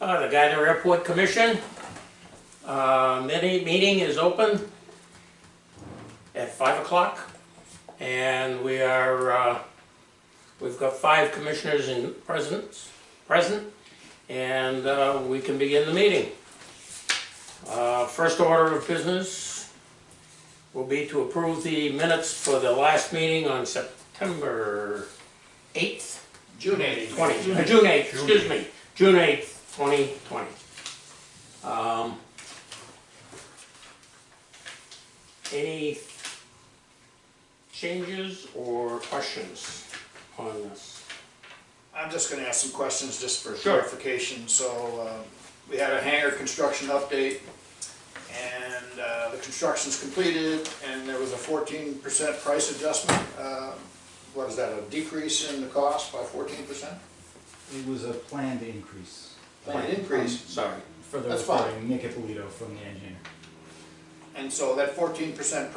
The Gardner Airport Commission meeting is open at 5 o'clock, and we are we've got 5 commissioners present, and we can begin the meeting. First order of business will be to approve the minutes for the last meeting on September 8th. June 8th. June 8th, excuse me. June 8th, 2020. Any changes or questions on this? I'm just going to ask some questions just for Sure. clarification. So we had a hangar construction update, and the construction's completed, and there was a 14% price adjustment. What is that, a decrease in the cost by 14%? It was a planned increase. Planned increase. Sorry. For the That's fine. recording, Nick Ippolito from the engineer. And so that 14%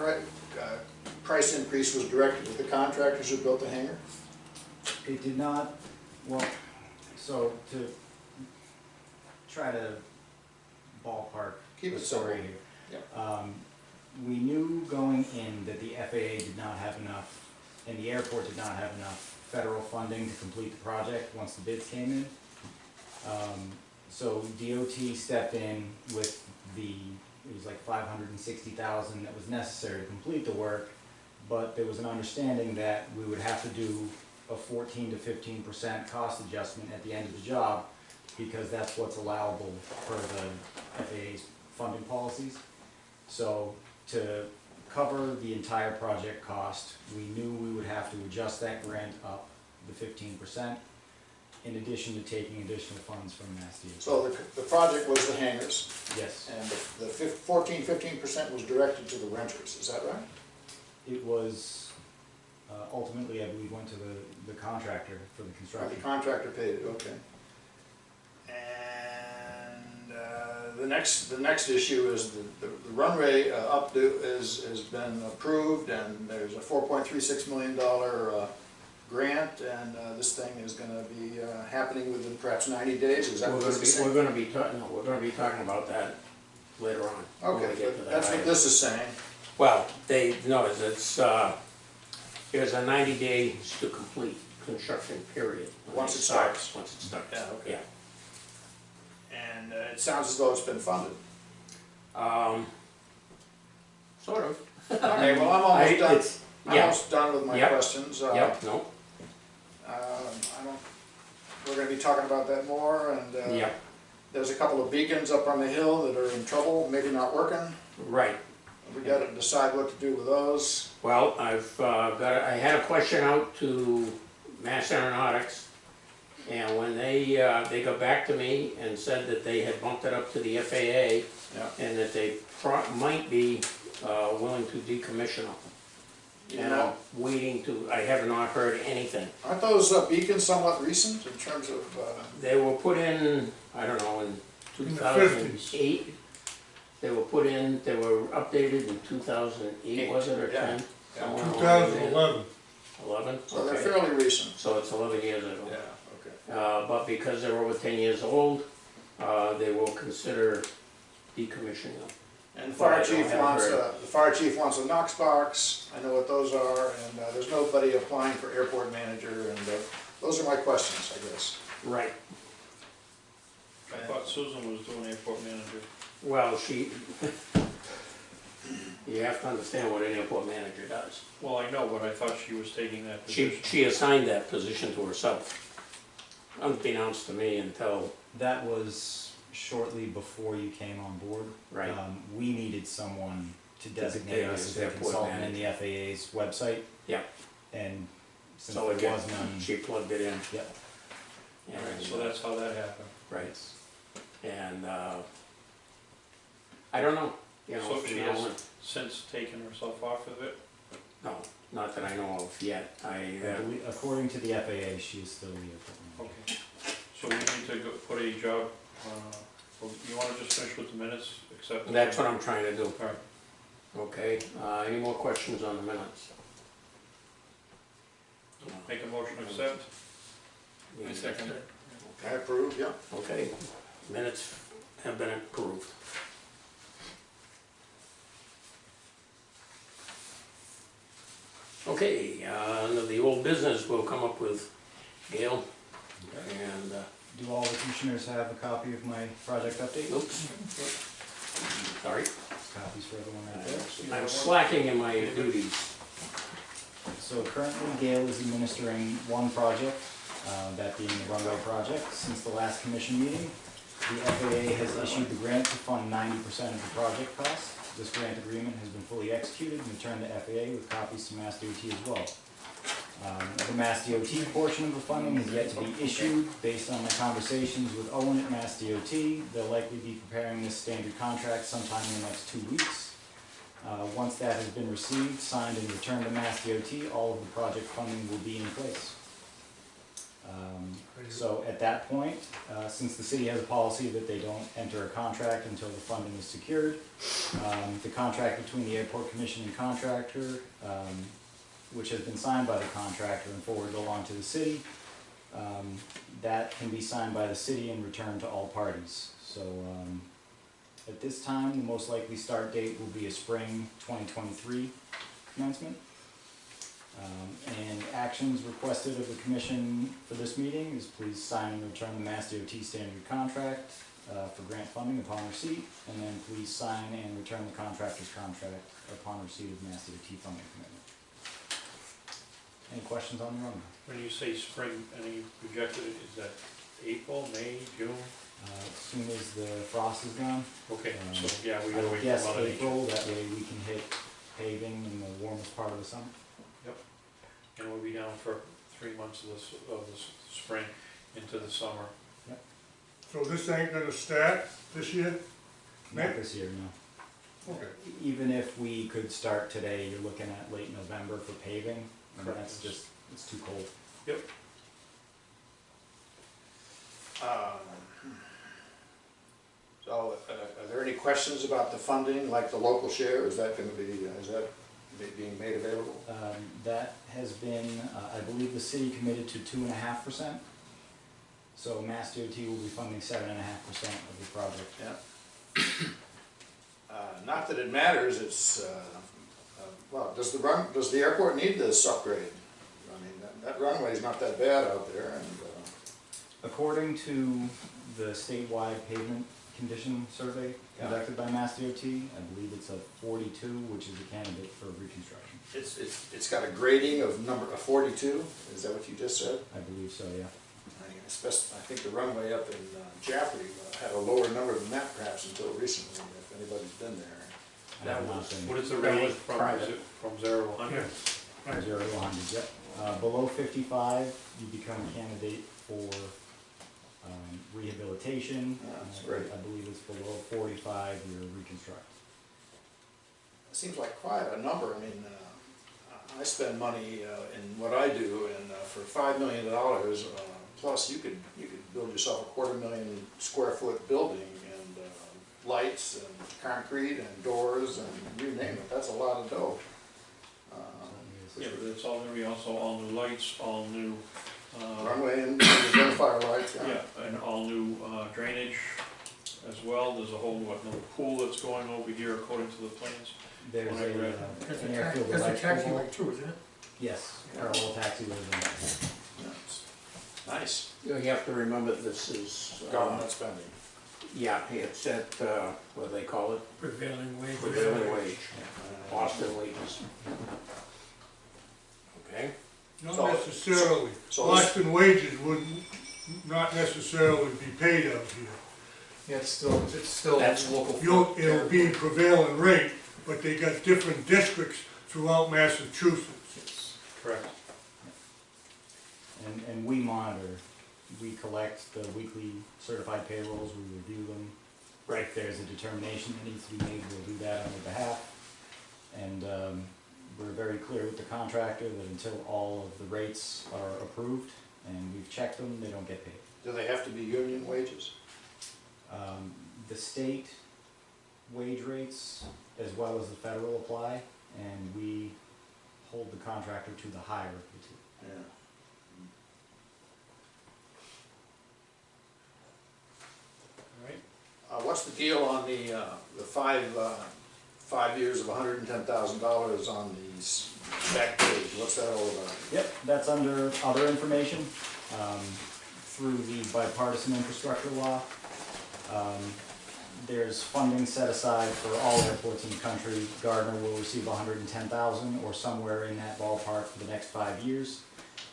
price increase was directed to the contractors who built the hangar? It did not, well, so to try to ballpark Keep the it story simple. here. We knew going in that the FAA did not have enough, and the airport did not have enough federal funding to complete the project once the bids came in. So DOT stepped in with it was like $560,000 that was necessary to complete the work, but there was an understanding that we would have to do a 14 to 15% cost adjustment at the end of the job, because that's what's allowable per the FAA's funding policies. So to cover the entire project cost, we knew we would have to adjust that grant up the 15%, in addition to taking additional funds from Mass DOT. So the project was the hangars, Yes, and the 15% was directed to the renters, is that right? it was, ultimately, I believe, went to the contractor for the Or construction. the contractor paid it, okay. And the next issue is the runway updo has been approved, and there's a $4.36 million grant, and this thing is going to be happening within perhaps 90 days. Is that what this is saying? We're going to be talking about that later on. when we Okay, get to but that that's what item. this is saying. Well, there's a 90 days to complete construction period. when Once it it starts. Once it starts. Yeah, okay. Yeah. And it sounds as though it's been funded. Sort of. Okay, well, I'm almost done. I'm almost done with my Yep. questions. Yep, no, We're going to be talking about that more, and yep, there's a couple of beacons up on the hill that are in trouble, maybe not working. right. We got to decide what to do with those. Well, I had a question out to Mass Aeronautics, and when they got back to me and said that they had bumped it up to the FAA, Yeah. and that they might be willing to decommission them. And I'm waiting I have not heard anything. Aren't those beacons somewhat recent in terms of? They were put in, I don't know, in 2008. They were put in, they were updated in 2008, was it, or Yeah. 10? Yeah. Somewhere along 2011. there. 11? So they're Okay. fairly recent. So it's 11 years ago. Yeah. Okay. But because they're over 10 years old, they will consider decommissioning them. And the Well, I fire don't chief have wants heard. the fire chief wants a Knox box. I know what those are, and there's nobody applying for airport manager, and those are my questions, I guess. Right. I thought Susan was doing airport manager. Well, you have to understand what an airport manager does. Well, I know, but I thought she was taking that position. She assigned that position to herself, unbeknownst to me until, That was shortly before you came on board. right. We needed someone to designate Yeah, us as the airport consultant in the FAA's website. Yeah. And since So there again, was none, she plugged it in. yep, And, So that's how that happened. right. And I don't know, So from she now has on. since taken herself off of it? No, not that I know of yet. according to the FAA, she is still the airport manager. Okay. So we need to go put a job, well, you wanna just finish with the minutes, accept? That's what I'm trying to do. Alright. Okay, any more questions on the minutes? Make a motion to accept? Yeah. I second it. I approve, yeah. Okay, Minutes have been approved. Okay, under the old business, we'll come up with Gail. And, Do all the commissioners have a copy of my project update? oops, sorry, Copies for everyone out there. I'm slacking in my duties. So currently Gail is administering one project, that being the runway project. Since the last commission meeting, the FAA has issued the grant to fund 90% of the project cost. This grant agreement has been fully executed and returned to FAA with copies to Mass DOT as well. The Mass DOT portion of the funding is yet to be issued. Based on my conversations with Owen at Mass DOT, they'll likely be preparing this standard contract sometime in the next 2 weeks. Once that has been received, signed, and returned to Mass DOT, all of the project funding will be in place. So at that point, since the city has a policy that they don't enter a contract until the funding is secured, the contract between the airport commission and contractor, which has been signed by the contractor and forwarded along to the city, that can be signed by the city and returned to all parties. So at this time, the most likely start date will be a spring 2023 commencement. And actions requested of the commission for this meeting is please sign and return the Mass DOT standard contract for grant funding upon receipt, and then please sign and return the contractor's contract upon receipt of Mass DOT funding commitment. Any questions on the runway? When you say spring, any projected, is that April, May, June? As soon as the frost is gone, Okay, so yeah, we I gotta would wait guess for Mother Nature. April, that way we can hit paving in the warmest part of the summer. And we'll be down for 3 months of the spring into the summer. So this ain't gonna start this year? Not this year, no. Okay. Even if we could start today, you're looking at late November for paving, and Correct. that's just, it's too cold. So, are there any questions about the funding, like the local share, is that gonna be, is that being made available? That has been, I believe the city committed to 2.5%. So Mass DOT will be funding 7.5% of the project. Yeah. Not that it matters, it's, well, does the airport need this upgrade? I mean, that runway's not that bad out there, and, According to the statewide pavement condition survey conducted by Mass DOT, I believe it's a 42, which is a candidate for reconstruction. it's got a grading of number, a 42, is that what you just said? I believe so, yeah. I think the runway up in Jaffrey had a lower number than that perhaps until recently, if anybody's been there. I That have not was- been- What is the That range was private. from 0 to 100? Right. 0 to 100, yep. Below 55, you become a candidate for rehabilitation. That's great. I believe it's below 45, you're reconstruct. It seems like quite a number. I mean, I spend money in what I do, and for $5 million, plus you could build yourself a 250,000 square foot building, and lights and concrete and doors and you name it. That's a lot of dough. Yeah, but it's all gonna be also all new lights, all new, Runway and there's fire lights. yeah, and all new drainage as well. There's a whole, another pool that's going over here according to the plans. There's When I read- an airfield That's a electrical. taxiway too, isn't it? Yes, parallel taxiways in there. Nice. You have to remember this is, Government spending. yeah, it's at, what do they call it? Prevailing wage. Prevailing wage, Boston wages. Okay, Not So- necessarily. so this- Boston wages wouldn't, not necessarily be paid out here. Yeah, it's still That's- local. It'll be prevailing rate, but they got different districts throughout Massachusetts. Correct. And we monitor, we collect the weekly certified payrolls, we review them. right, If there's a determination that needs to be made, we'll do that on their behalf. And we're very clear with the contractor that until all of the rates are approved and we've checked them, they don't get paid. Do they have to be union wages? The state wage rates as well as the federal apply, and we hold the contractor to the higher of the two. Yeah. All what's the deal on the 5 years of $110,000 on the back page? What's that all about? Yep, that's under other information, through the bipartisan infrastructure law. There's funding set aside for all airports in the country. Gardner will receive $110,000 or somewhere in that ballpark for the next 5 years.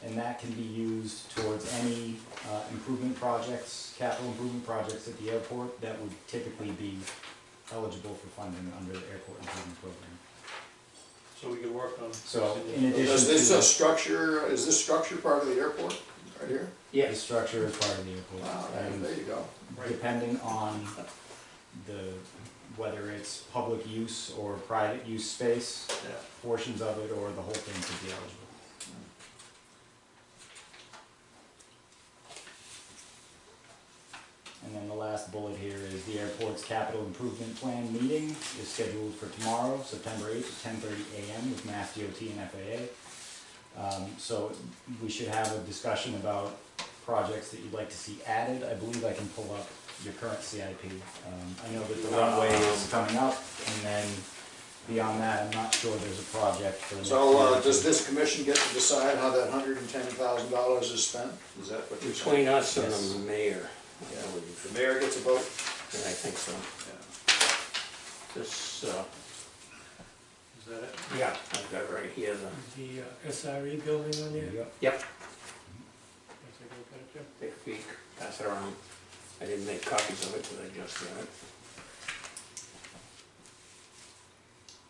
And that can be used towards any improvement projects, capital improvement projects at the airport that would typically be eligible for funding under the airport improvement program. So we can work on. So in addition Is this to a structure, is this structure part of the airport, right here? the Yes, structure is part of the airport. Wow, And there you go. depending on whether it's public use or private use space, Yeah. portions of it or the whole thing could be eligible. And then the last bullet here is the airport's capital improvement plan meeting is scheduled for tomorrow, September 8th at 10:30 a.m. with Mass DOT and FAA. So we should have a discussion about projects that you'd like to see added. I believe I can pull up your current CIP. I know that the runway is coming up, and then beyond that, I'm not sure there's a project for the next So, year. does this commission get to decide how that $110,000 is spent? Is that what you're saying? between us and Yes. the mayor, I Yeah. believe. The mayor gets a vote? Yeah, I think so. Yeah. This, Is that it? yeah, I've got right here, the, The SRE building on There there? you go. yep, Can I take a look at it, Jim? take a peek, pass it around. I didn't make copies of it, because I just read it.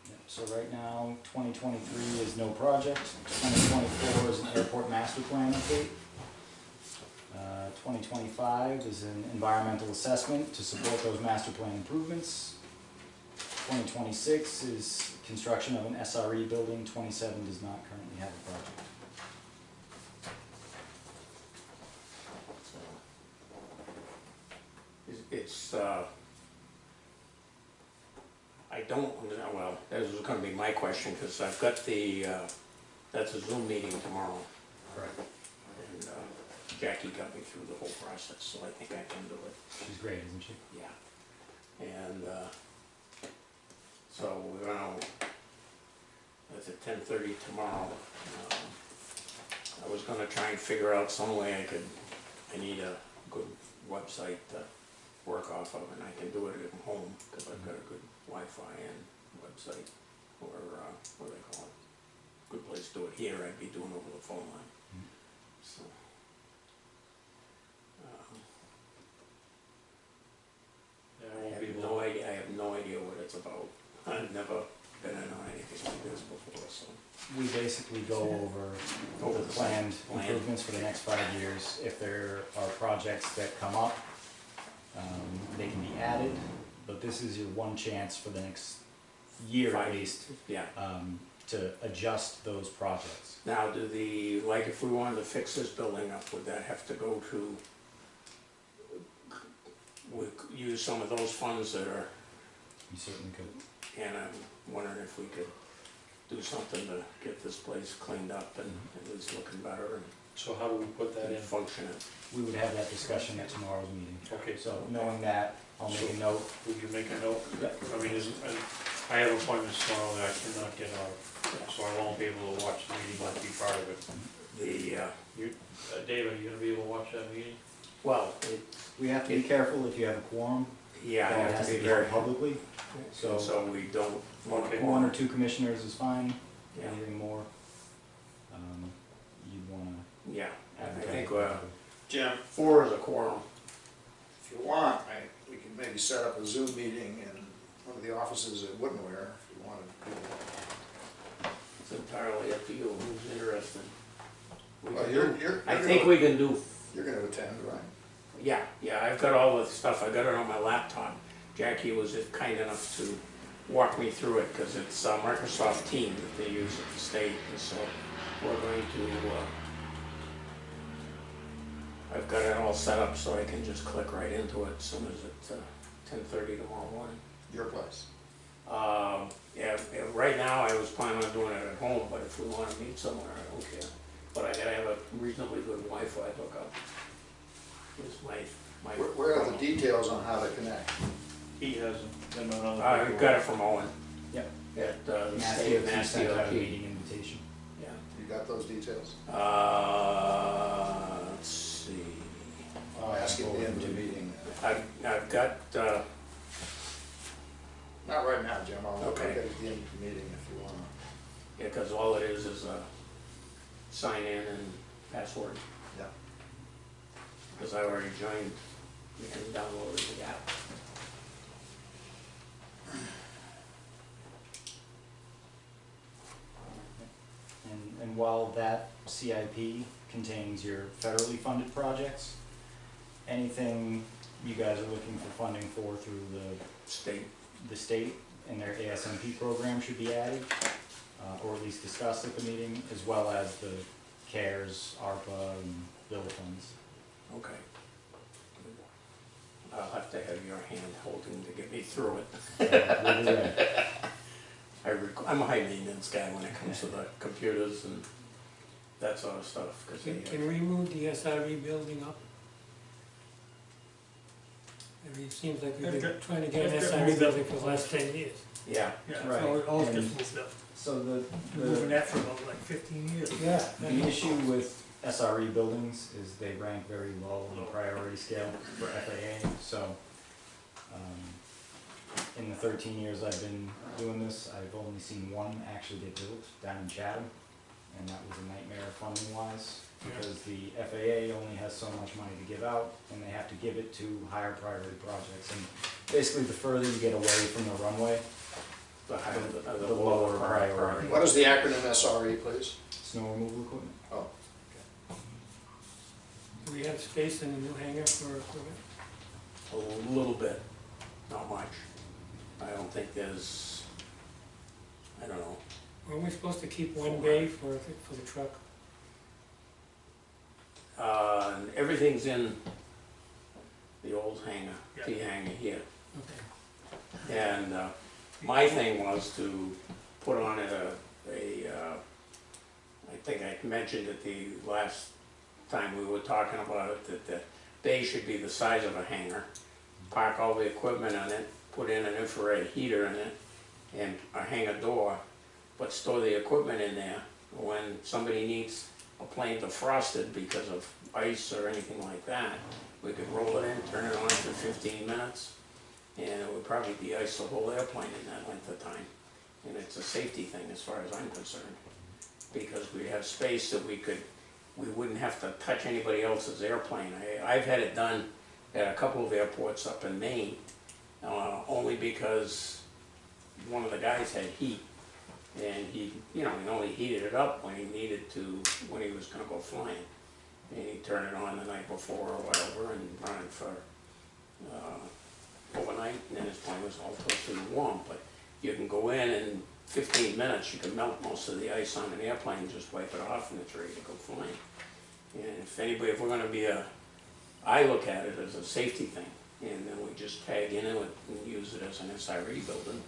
Yeah, so right now, 2023 is no project, 2024 is an airport master plan update. 2025 is an environmental assessment to support those master plan improvements. 2026 is construction of an SRE building, 27 does not currently have a project. It's, I don't, well, that was gonna be my question, because I've got the, that's a Zoom meeting tomorrow. Correct. And Jackie got me through the whole process, so I think I can do it. She's great, isn't she? Yeah. And, so we're gonna, that's at 10:30 tomorrow. I was gonna try and figure out some way I need a good website to work off of, and I can do it at home, because I've got a good Wi-Fi and website, or, what do they call it? Good place to do it here, I'd be doing over the phone line, so. Yeah, I I won't have be able no to. idea, I have no idea what it's about. I've never been in on anything like this before, so. We basically go over Over the the planned plan. improvements for the next 5 years. If there are projects that come up, they can be added, but this is your one chance for the next year at 5 least, Yeah, to adjust those projects. now do the, like if we wanted to fix this building up, would that have to go to, we use some of those funds that are, You certainly could. and I'm wondering if we could do something to get this place cleaned up and at least looking better So how do we put that and in? functioning. We would have that discussion at tomorrow's meeting. Okay, So knowing that, I'll make a note. would you make a note? Yeah. I mean, I have appointments tomorrow that I cannot get out, so I won't be able to watch the meeting, but be part of it. The, Dave, are you gonna be able to watch that meeting? well, it, We have to be careful if you have a quorum. yeah, I That have has to be be held very, publicly. so we don't want Okay. to. 1 or 2 commissioners is fine. Yeah. Anything more, you'd wanna Yeah, I advertise. think, Jim, 4 is a quorum. if you want, we can maybe set up a Zoom meeting in one of the offices at Woodenware, if you wanted to do that. It's entirely up to you, who's interested. We Well, can you're do- I gonna- think we can do, You're gonna attend, right? yeah, I've got all the stuff, I got it on my laptop. Jackie was kind enough to walk me through it, because it's a Microsoft Teams that they use at the state, and so we're going to, I've got it all set up so I can just click right into it as soon as it's 10:30 tomorrow morning. Your place. Yeah, right now I was planning on doing it at home, but if we wanna meet somewhere, I don't care. But I gotta have a reasonably good Wi-Fi hookup. Is my Where are the details on how to connect? He hasn't been on the. I got it from Owen. Yep. At the Mass state, DOT Mass sent out a DOT. meeting invitation. Yeah. You got those details? Let's see. I'll ask you at the end of the meeting. I've got, Not right now, Jim, I'll look Okay. at it at the end of the meeting if you wanna. yeah, because all it is a sign in and password. Yeah. Because I already joined and downloaded the app. And while that CIP contains your federally funded projects, anything you guys are looking for funding for through State. the state and their ASMP program should be added, or at least discussed at the meeting, as well as the CARES, ARPA, and bill funds. Okay. I'll have to have your hand holding to get me through it. We'll do that. I'm a high maintenance guy when it comes to the computers and that sort of stuff. 'Cause Can we move the SRE building up? I mean, it seems like we've been trying to get an SRE building for the last 10 years. Yeah, Right. So it always And gets moved up. So the Moving that for about like 15 years. Yeah. The issue with SRE buildings is they rank very low on the priority scale for FAA, so, in the 13 years I've been doing this, I've only seen one actually get built down in Chatham, and that was a nightmare funding wise, because the FAA only has so much money to give out, and they have to give it to higher priority projects, and basically the further you get away from the runway, the higher, the lower priority. What is the acronym SRE, please? Snow removal equipment. Oh, Do we have space in the new hangar for equipment? A little bit, not much. I don't think there's, I don't know. Weren't we supposed to keep one bay for the truck? And everything's in the old hangar, T hangar here. Okay. And my thing was to put on it I think I mentioned it the last time we were talking about it, that the bay should be the size of a hangar. Park all the equipment in it, put in an infrared heater in it, and a hangar door, but store the equipment in there. When somebody needs a plane defrosted because of ice or anything like that, we could roll it in, turn it on for 15 minutes, and it would probably de-ice the whole airplane in that length of time. And it's a safety thing as far as I'm concerned, because we have space that we wouldn't have to touch anybody else's airplane. I've had it done at a couple of airports up in Maine, only because one of the guys had heat, and he only heated it up when he needed to, when he was gonna go flying. And he'd turn it on the night before or whatever and run it for overnight, and then his plane was all toasted and warm. But you can go in 15 minutes, you can melt most of the ice on an airplane and just wipe it off and it's ready to go flying. And if we're gonna be I look at it as a safety thing, and then we just tag into it and use it as an SRE building.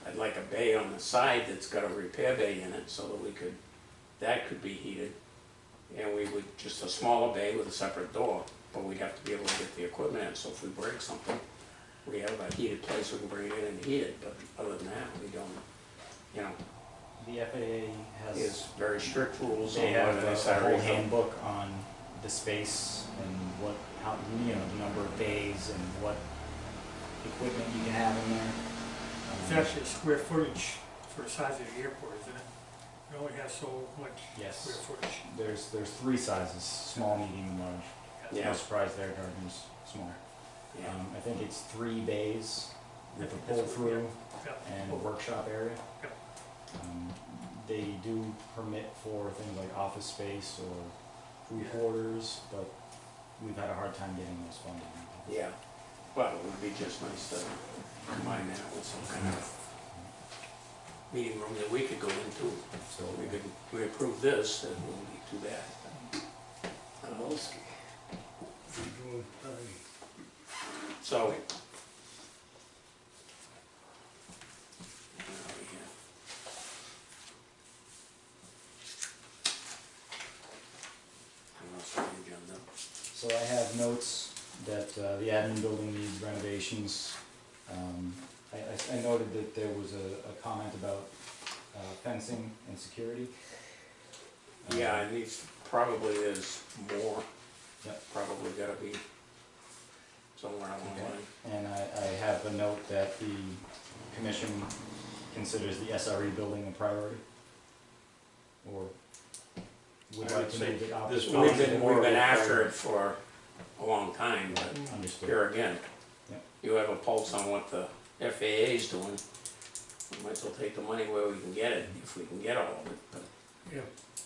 I'd like a bay on the side that's got a repair bay in it so that that could be heated. And we would, just a smaller bay with a separate door, but we'd have to be able to get the equipment in, so if we break something, we have a heated place we can bring it in and heat it, but other than that, we don't, The FAA has. There's very strict rules on They what have an a SRE whole building. handbook on the space and the number of bays and what equipment you can have in there. It's actually square footage for the size of the airport, isn't it? It only has so much square Yes, footage. there's three sizes, small, medium, and large. Yeah. No surprise there, Gardner's small. Yeah. I think it's 3 bays with a I think that's what- pull-through Yeah. and a workshop area. Yep. They do permit for things like office space or food quarters, but we've had a hard time getting those funded. Yeah, well, it would be just nice to combine that with some kind of meeting room that we could go into. So We approve this, it wouldn't be too bad. So. So I have notes that the admin building needs renovations I noted that there was a comment about fencing and security. Yeah, it needs, probably is more. Yep. Probably gotta be somewhere along the Okay. line. And I have a note that the commission considers the SRE building a priority? Or would I like would to say move it up? this as one- well? We've been after it for a long time, but Understood. here again, Yep. you have a pulse on what the FAA is doing. We might as well take the money where we can get it, if we can get all of it, but Yeah,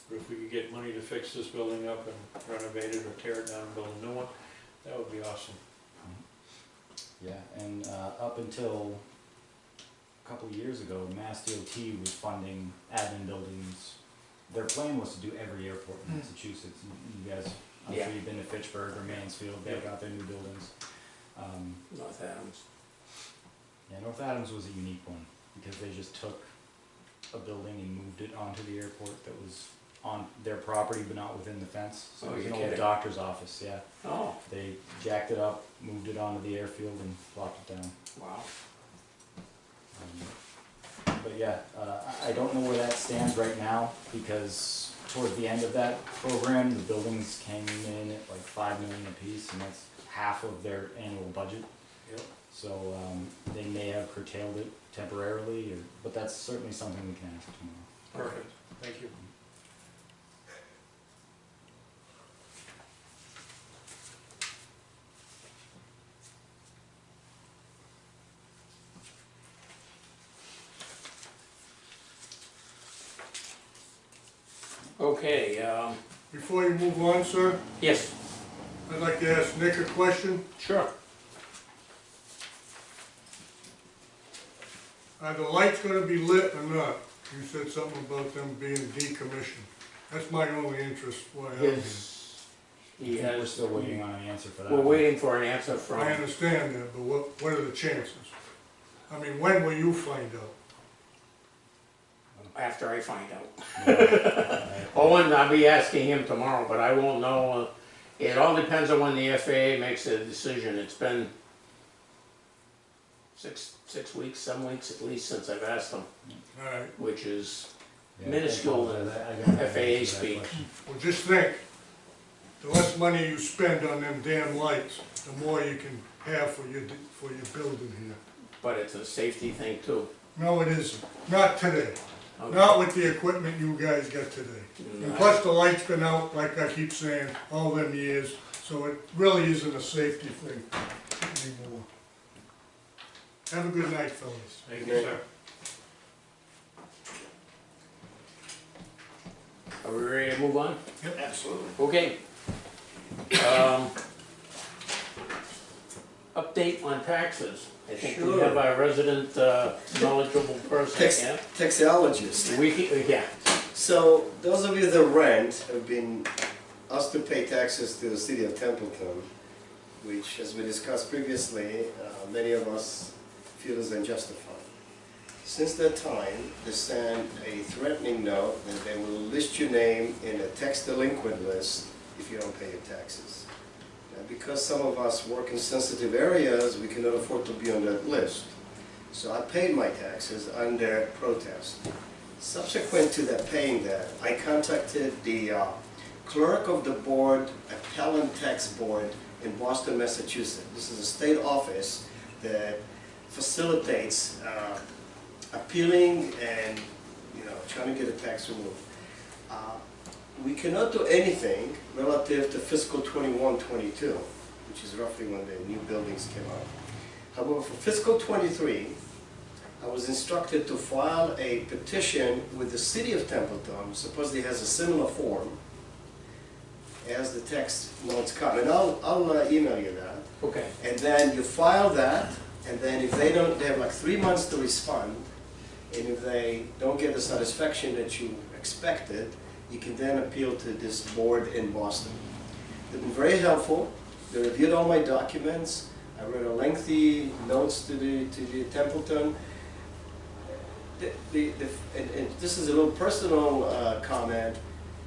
But if we could get money to fix this building up and renovate it or tear it down and build a new one, that would be awesome. Yeah, and up until a couple of years ago, Mass DOT was funding admin buildings. Their plan was to do every airport in Massachusetts. You guys, I'm sure Yeah. you've been to Fitchburg or Mansfield, they've got their new buildings. North Adams. Yeah, North Adams was a unique one, because they just took a building and moved it onto the airport that was on their property but not within the fence. So Oh, it was an you're old kidding. doctor's office, yeah. Oh, They jacked it up, moved it onto the airfield and plopped it down. wow. But yeah, I don't know where that stands right now, because towards the end of that program, the buildings came in at like $5 million apiece, and that's half of their annual budget. Yep. So they may have curtailed it temporarily, but that's certainly something we can ask tomorrow. Perfect, thank you. Okay, Before you move on, sir, yes, I'd like to ask Nick a question. sure. Are the lights gonna be lit or not? You said something about them being decommissioned. That's my only interest, why I'm here. Yes, he We're has, still waiting on an answer for that. we're waiting for an answer I from, understand that, but what are the chances? I mean, when will you find out? after I find out. Yeah. Owen, I'll be asking him tomorrow, but I won't know. It all depends on when the FAA makes a decision. It's been six weeks, some weeks at least since I've asked them, All right, which is Yeah, minuscule I in don't have an answer FAA to that speak. question. well, just think, the less money you spend on them damn lights, the more you can have for your building here. But it's a safety thing too. No, it isn't, not today, Okay. not with the equipment you guys got today. And No. plus the light's been out, like I keep saying, all them years, so it really isn't a safety thing anymore. Have a good night, fellas. Thank you, sir. Are we ready to move on? Absolutely. Okay. Update on taxes. I think we Sure. have our resident knowledgeable person, Tax- yeah? Taxologist. Yeah, So those of you that rent have been asked to pay taxes to the city of Templeton, which, as we discussed previously, many of us feel is unjustified. Since that time, they sent a threatening note that they will list your name in a tax delinquent list if you don't pay your taxes. And because some of us work in sensitive areas, we cannot afford to be on that list. So I paid my taxes under protest. Subsequent to that paying that, I contacted the clerk of the board, appellant tax board in Boston, Massachusetts. This is a state office that facilitates appealing and trying to get a tax removed. We cannot do anything relative to fiscal 21-22, which is roughly when the new buildings came out. However, for fiscal 23, I was instructed to file a petition with the city of Templeton, supposedly has a similar form as the tax notes come, and I'll email you that. okay. And then you file that, and then if they have like 3 months to respond, and if they don't get the satisfaction that you expected, you can then appeal to this board in Boston. They've been very helpful. They reviewed all my documents. I wrote a lengthy notes to the Templeton. And this is a little personal comment,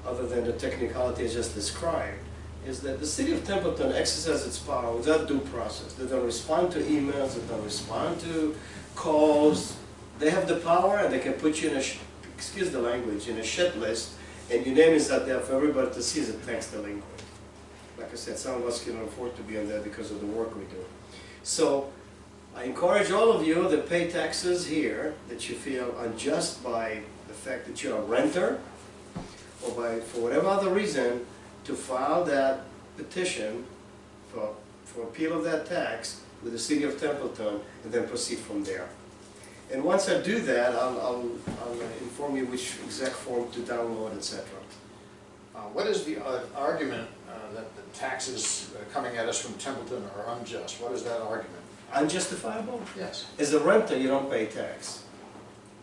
other than the technicality I just described. is that the city of Templeton exercises its power without due process. They don't respond to emails, they don't respond to calls. They have the power and they can put you in a, excuse the language, in a shit list, and your name is out there for everybody to see as a tax delinquent. Like I said, some of us can afford to be on there because of the work we do. So I encourage all of you that pay taxes here, that you feel unjust by the fact that you're a renter, or for whatever other reason, to file that petition for appeal of that tax with the city of Templeton, and then proceed from there. And once I do that, I'll inform you which exact form to download, etc. What is the argument that the taxes coming at us from Templeton are unjust? What is that argument? Unjustifiable? Yes. As a renter, you don't pay tax.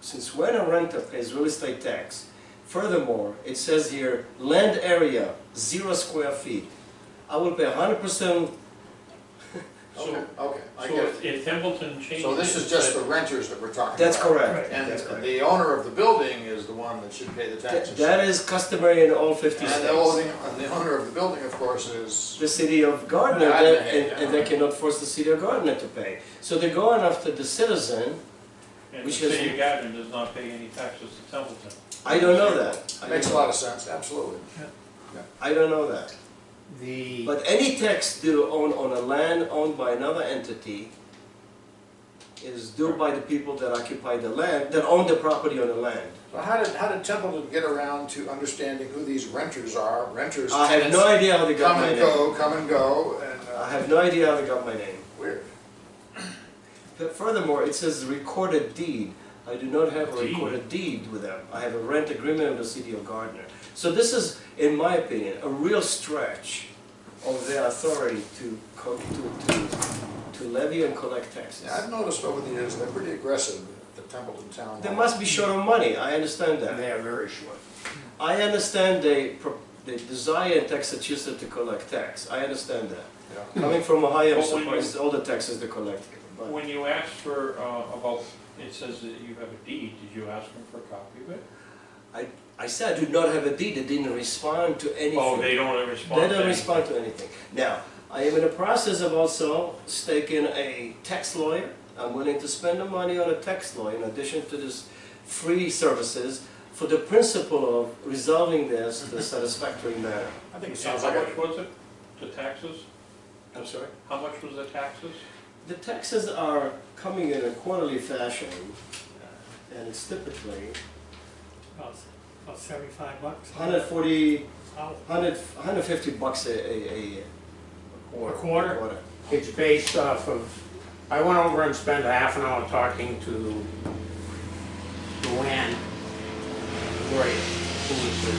Since when a renter pays real estate tax, furthermore, it says here, land area, 0 square feet. I will pay 100%. Okay, I So get it. if Templeton changes. So this is just the renters that we're talking That's about? correct. And That's correct. the owner of the building is the one that should pay the taxes? That is customary in all 50 And states. the owner of the building, of course, is... The city of Gardner, Gardner, and they cannot force the city of Gardner to pay. So they're going after the citizen. And the which is- city of Gardner does not pay any taxes to Templeton. I don't know that. Makes a lot of sense, absolutely. I don't know that. The, But any tax due on a land owned by another entity is due by the people that occupy the land, that own the property on the land. So how did Templeton get around to understanding who these renters are? Renters, I have no idea how they got come my and name. come and go, and... I have no idea how they got my name. Weird. But furthermore, it says recorded deed. I do not have a Deed. recorded deed with them. I have a rent agreement with the city of Gardner. So this is, in my opinion, a real stretch of their authority to levy and collect taxes. Yeah, I've noticed over the years, they're pretty aggressive at the Templeton Town They Hall. must be short on money, I understand that. they are very short. I understand they desire in Massachusetts to collect tax, I understand that. Yeah. Coming from Ohio, I'm But when you- surprised all the taxes they collect here. But When you ask for, about, it says that you have a deed, did you ask them for a copy of it? I said I do not have a deed, they didn't respond to anything. Oh, they don't respond They to don't anything. respond to anything. Now, I am in the process of also staking a tax lawyer. I'm willing to spend the money on a tax lawyer in addition to this free services for the principle of resolving this in a satisfactory manner. I think it And sounds how like much was it, the taxes? I'm sorry? How much was the taxes? The taxes are coming in a quarterly fashion, and it's typically About $75. 140, Oh, 150 bucks a quarter? It's based off of, I went over and spent a half an hour talking to Luann Gray, who is the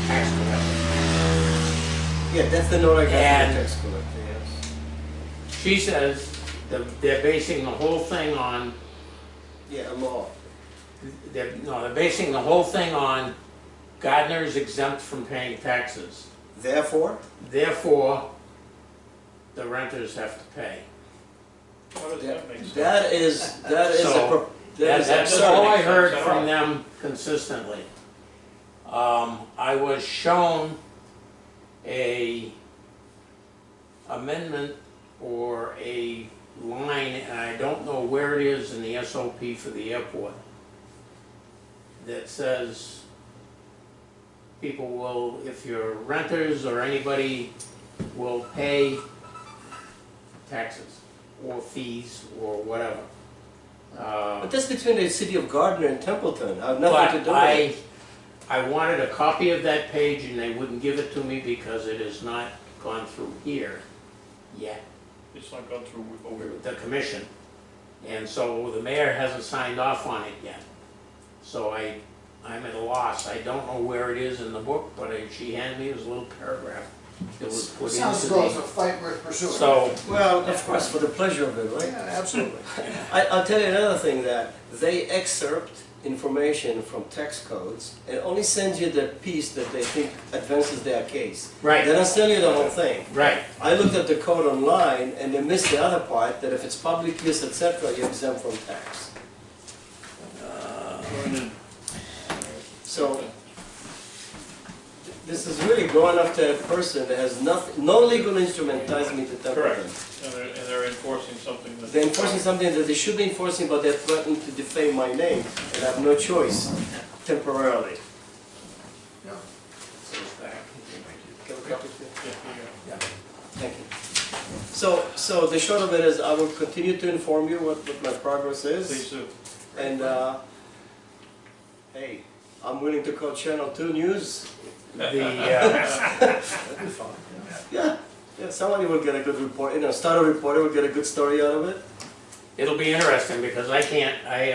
tax collector. Yeah, that's the note I got from And- the tax collector, yes. She says that they're basing the whole thing on, Yeah, a law. they're basing the whole thing on Gardner is exempt from paying taxes. Therefore, Therefore, the renters have to pay. How does that make sense? that is So, that is That's absurd. all I Makes heard sense at from all. them consistently. I was shown a amendment or a line, and I don't know where it is in the SOP for the airport, that says people will, if you're renters or anybody, will pay taxes or fees or whatever. But that's between the city of Gardner and Templeton. I have nothing to do But with it. I wanted a copy of that page and they wouldn't give it to me because it has not gone through here yet, It's not gone through over. the commission. And so the mayor hasn't signed off on it yet. So I'm at a loss. I don't know where it is in the book, but she handed me this little paragraph that was put Sounds into as though it's a the... fight worth pursuing. So, Well, of course, for the pleasure of it, right? Yeah, absolutely. I'll tell you another thing, that they excerpt information from tax codes and only send you the piece that they think advances their case. They right, don't send you the whole thing. right. I looked at the code online and they missed the other part, that if it's public use, etc., you're exempt from tax. So, this is really going after a person that has nothing, no legal instrument ties me to Templeton. Correct. And they're enforcing something that. They're enforcing something that they should be enforcing, but they're threatening to defame my name, and I have no choice temporarily. Yeah. Can we copy it? Yeah, Thank you. So the short of it is, I will continue to inform you what my progress is. please do. And, hey, I'm willing to call Channel 2 News. The, That'd be fun, yeah. Yeah, somebody will get a good report, start a reporter will get a good story out of it. it'll be interesting because I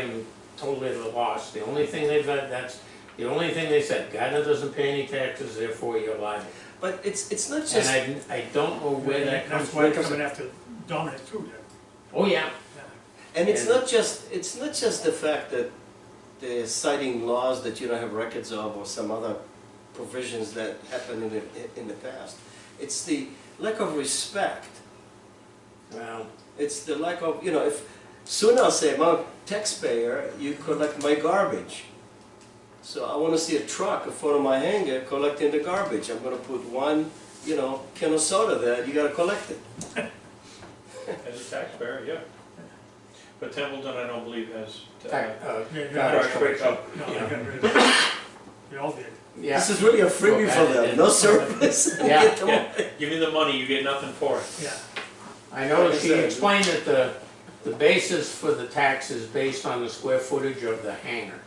am totally at a loss. The only thing the only thing they said, Gardner doesn't pay any taxes, therefore you're liable. But it's not just, And I don't know where that comes That's why from. they're coming after Dominic too, then. Oh, yeah. and it's not just the fact that they're citing laws that you don't have records of or some other provisions that happened in the past. It's the lack of respect. Well, It's the lack of, if, soon I'll say, I'm a taxpayer, you collect my garbage. So I want to see a truck in front of my hangar collecting the garbage. I'm going to put one, can of soda there, you got to collect it. As a taxpayer, yeah. But Templeton, I don't believe has. garbage collection. No, they Yeah. got rid of it. They all did. Yeah. This is really a freebie for them, no service. Yeah. Get them Yeah, away. give me the money, you get nothing for it. Yeah. I know Like I she said, explained that the basis for the tax is based on the square footage of the hangar.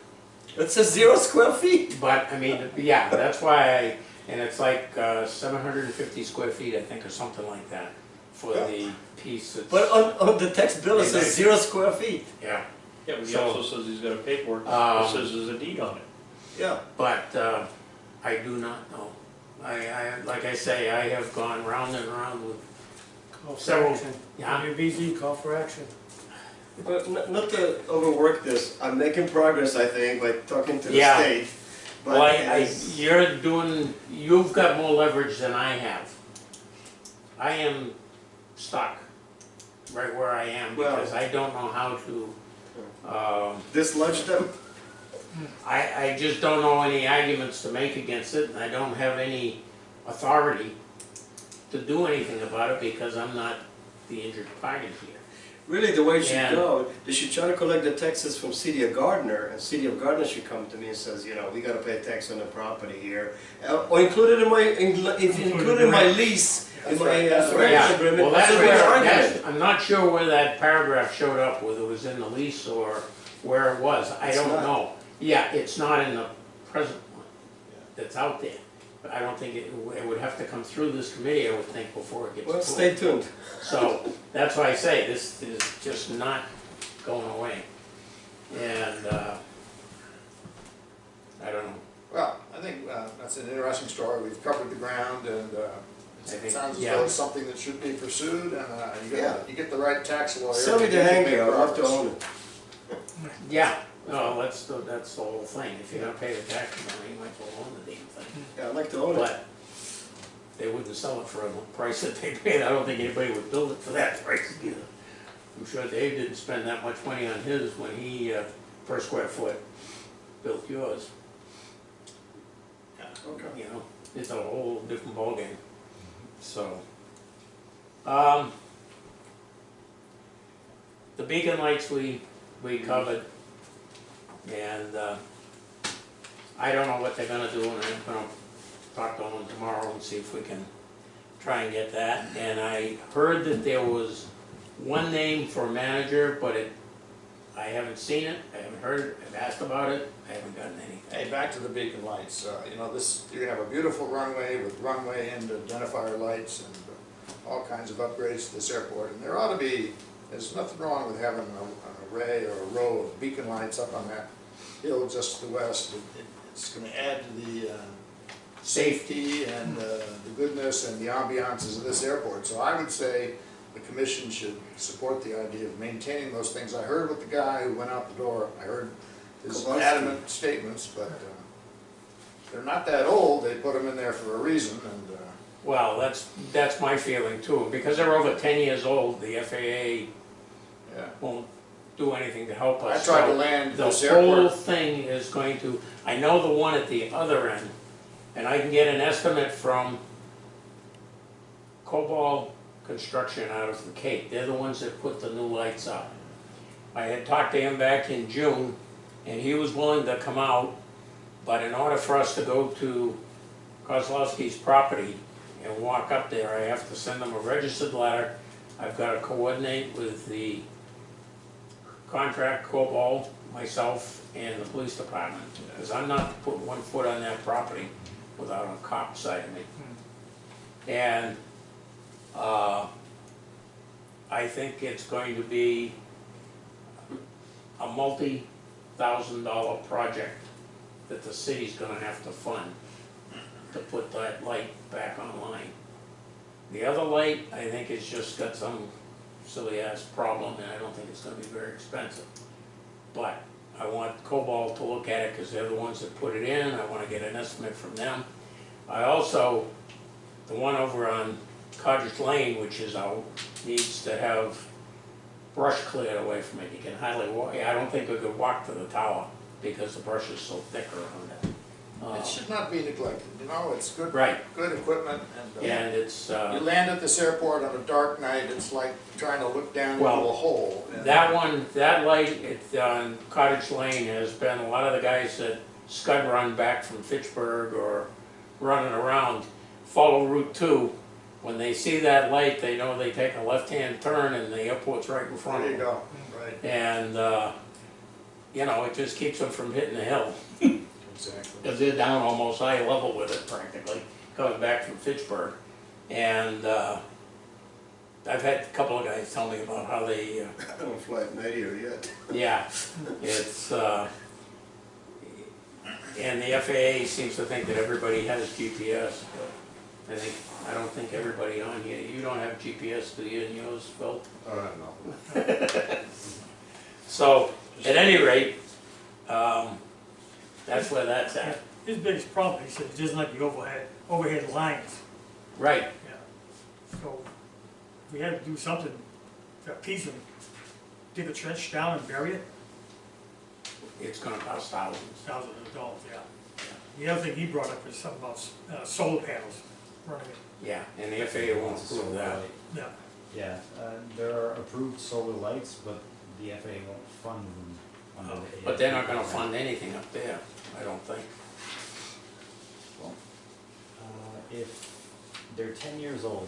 It says 0 square feet. But, I mean, yeah, that's why and it's like 750 square feet, I think, or something like that, for the piece that's. But on the tax bill, it says 0 square feet. Yeah, Yeah, but he So, also says he's got a paperwork that says there's a deed on it. Yeah. but I do not know. Like I say, I have gone round and round with Call for several. action. Yeah. WBZ, call for action. But not to overwork this, I'm making progress, I think, by talking to the Yeah. state. But Well, as- you've got more leverage than I have. I am stuck right where I am Well- because I don't know how to, dislodge them. I just don't know any arguments to make against it, and I don't have any authority to do anything about it because I'm not the injured party here. Really, the way it should Yeah. go, they should try to collect the taxes from City of Gardner, and City of Gardner should come to me and says, we gotta pay a tax on the property here. Or include it in my, include in my lease, in my That's right. rental Yeah, agreement. well, that's That's a big where, argument. I'm not sure where that paragraph showed up, whether it was in the lease or where it was, I It's don't not. know. Yeah, it's not in the present one that's out there, but I don't think it would have to come through this committee, I would think, before it gets Well, approved. stay tuned. So, that's why I say, this is just not going away. And, I don't know. Well, I think that's an interesting story. We've covered the ground, and I think- it sounds as yeah. though it's something that should be pursued, and you get the right tax lawyer. Sell me you the can make hangar, I'd love to progress. own it. Yeah, no, that's the whole thing, if you're gonna pay the taxes on it, you might as well own the damn thing. Yeah, I'd like to own it. But they wouldn't sell it for the price that they paid. I don't think anybody would build it for that price either. I'm sure Dave didn't spend that much money on his when he, per square foot, built yours. Okay. You know, it's a whole different ballgame. So, the beacon lights we covered, and, I don't know what they're gonna do, and I'm gonna talk to them tomorrow and see if we can try and get that. And I heard that there was one name for a manager, but I haven't seen it, I haven't heard it, I've asked about it, I haven't gotten anything. Hey, back to the beacon lights, you're gonna have a beautiful runway with runway and identifier lights and all kinds of upgrades to this airport, and there ought to be, there's nothing wrong with having an array or a row of beacon lights up on that hill just to the west. It's gonna add to the safety and the goodness and the ambiances of this airport. So I would say the commission should support the idea of maintaining those things. I heard what the guy who went out the door, I heard his Kowalski. adamant statements, but they're not that old, they put them in there for a reason, and Well, that's my feeling too, because they're over 10 years old, the FAA yeah. won't do anything to help I us. tried to So land the this whole airport, thing is going to, I know the one at the other end, and I can get an estimate from Cobalt Construction out of the Cape. They're the ones that put the new lights up. I had talked to him back in June, and he was willing to come out, but in order for us to go to Kozlowski's property and walk up there, I have to send them a registered letter. I've got to coordinate with the contract, Cobalt, myself, and the police department, because I'm not putting 1 foot on that property without a cop citing me. And I think it's going to be a multi-$1,000 project that the city's gonna have to fund to put that light back online. The other light, I think it's just got some silly ass problem, and I don't think it's gonna be very expensive. But I want Cobalt to look at it, because they're the ones that put it in. I wanna get an estimate from them. I also, the one over on Cottage Lane, which is out, needs to have brush cleared away from it. You can hardly walk, I don't think we could walk to the tower because the brush is so thick around it. It should not be neglected, you know, it's good, Right, good equipment, and and it's, you land at this airport on a dark night, it's like trying to look down into Well, a hole. And that one, that light on Cottage Lane has been, a lot of the guys that scud run back from Fitchburg or running around, follow Route 2. When they see that light, they know they take a left-hand turn and the airport's right in front There of you them. go, right, And, you know, it just keeps them from hitting the hill, exactly. because they're down almost eye level with it practically, coming back from Fitchburg. And I've had a couple of guys tell me about how they, I don't fly at night here yet. yeah, it's, and the FAA seems to think that everybody has GPS, but I don't think everybody on here, you don't have GPS, do you, in yours, Phil? No. So, at any rate, that's where that's at. His biggest problem, he said, he doesn't like the overhead lines, Right, yeah. So, we had to do something to appease him, dig a trench down and bury it, it's gonna cost thousands. $1,000, yeah. The other thing he brought up was something about solar panels running it, Yeah, and the FAA won't approve that. yeah. Yeah, there are approved solar lights, but the FAA won't fund them under the AFP. But they're not gonna fund anything up there, I don't think. Well, if they're 10 years old,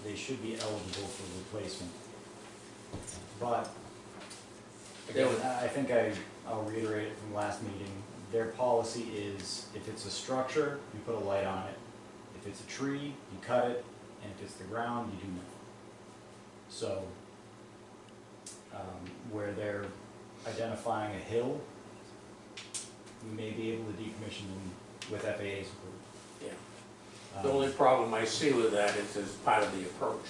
they should be eligible for replacement. But, again, I think I'll reiterate it from last meeting, their policy is, if it's a structure, you put a light on it. If it's a tree, you cut it, and if it's the ground, you do nothing. So, where they're identifying a hill, we may be able to decommission them with FAA's approval. Yeah. The only problem I see with that is as part of the approach.